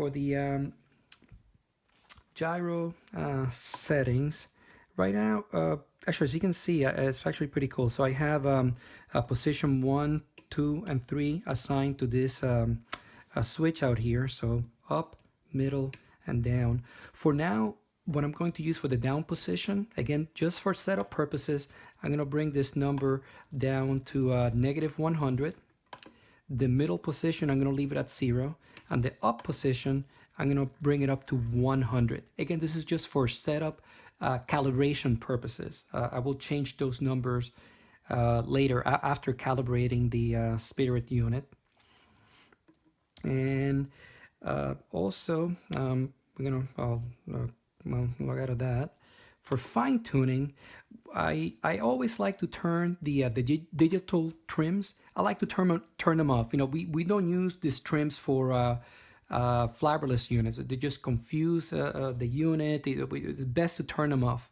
for the gyro settings, right now, actually, as you can see, it's actually pretty cool. So I have position 1, 2, and 3 assigned to this switch out here. So up, middle, and down. For now, what I'm going to use for the down position, again, just for setup purposes, I'm going to bring this number down to -100. The middle position, I'm going to leave it at 0. And the up position, I'm going to bring it up to 100. Again, this is just for setup calibration purposes. I will change those numbers later after calibrating the Spirit unit. And also, we're going to log out of that. For fine tuning, I always like to turn the digital trims. I like to turn them off. You know, we don't use these trims for fiberless units. They just confuse the unit. It's best to turn them off.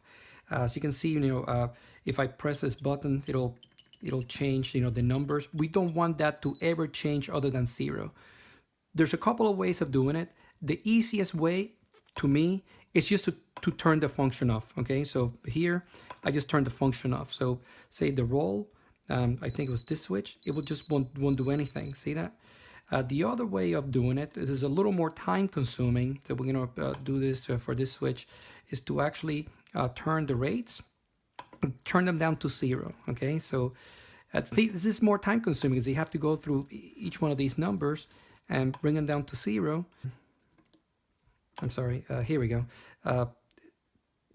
As you can see, you know, if I press this button, it'll change, you know, the numbers. We don't want that to ever change other than 0. There's a couple of ways of doing it. The easiest way to me is just to turn the function off. Okay, so here I just turn the function off. So say the roll, I think it was this switch, it will just won't do anything. See that? The other way of doing it is a little more time consuming. So we're gonna do this for this switch, is to actually turn the rates, turn them down to 0. Okay, so this is more time consuming because you have to go through each one of these numbers and bring them down to 0. I'm sorry, here we go.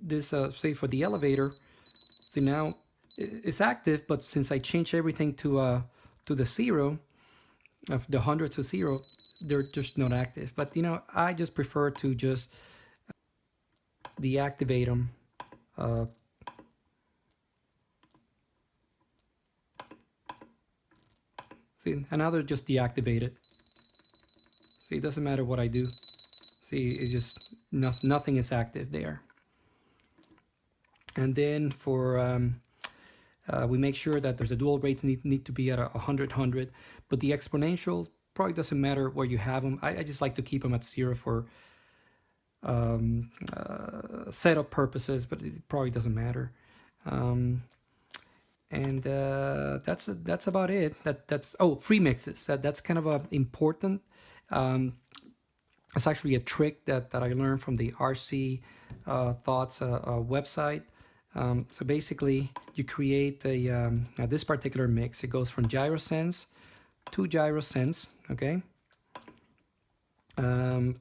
This, say for the elevator, so now it's active, but since I changed everything to the 0, of the 100 to 0, they're just not active. But you know, I just prefer to just deactivate them. See, and now they're just deactivated. See, it doesn't matter what I do. See, it's just nothing is active there. And then for we make sure that there's a dual rates need to be at 100, but the exponential probably doesn't matter where you have them. I just like to keep them at 0 for setup purposes, but it probably doesn't matter. And that's about it. That's free mixes. That's kind of important. It's actually a trick that I learned from the RC Thoughts website. So basically, you create this particular mix. It goes from gyrosense to gyrosense. Okay.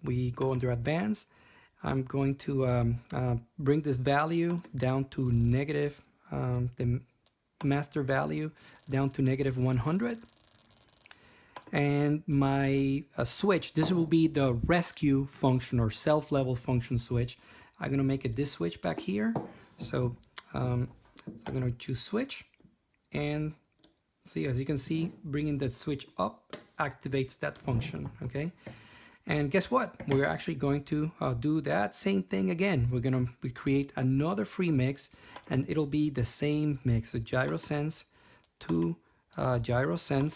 We go under advanced. I'm going to bring this value down to negative, the master value down to -100. And my switch, this will be the rescue function or self-level function switch. I'm going to make it this switch back here. So I'm going to choose switch, and see, as you can see, bringing the switch up activates that function. Okay, and guess what? We're actually going to do that same thing again. We're going to create another free mix, and it'll be the same mix, the gyrosense to gyrosense.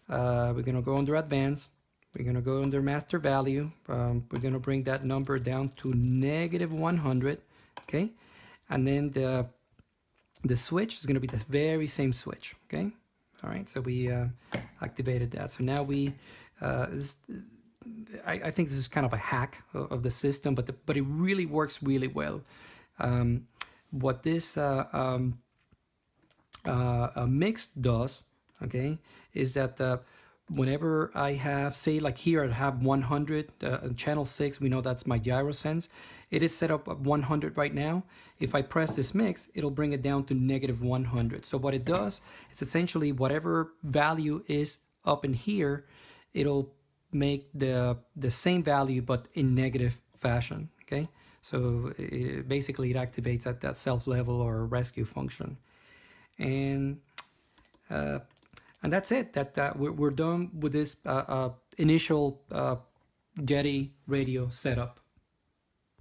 We're going to go under advanced. We're going to go under master value. We're going to bring that number down to -100. Okay, and then the switch is going to be the very same switch. Okay, all right. So we activated that. So now we, I think this is kind of a hack of the system, but it really works really well. What this mix does, okay, is that whenever I have, say like here I have 100, channel 6, we know that's my gyrosense. It is set up at 100 right now. If I press this mix, it'll bring it down to -100. So what it does, it's essentially whatever value is up in here, it'll make the same value but in negative fashion. Okay, so basically it activates at that self-level or rescue function. And that's it. We're done with this initial Jeti radio setup.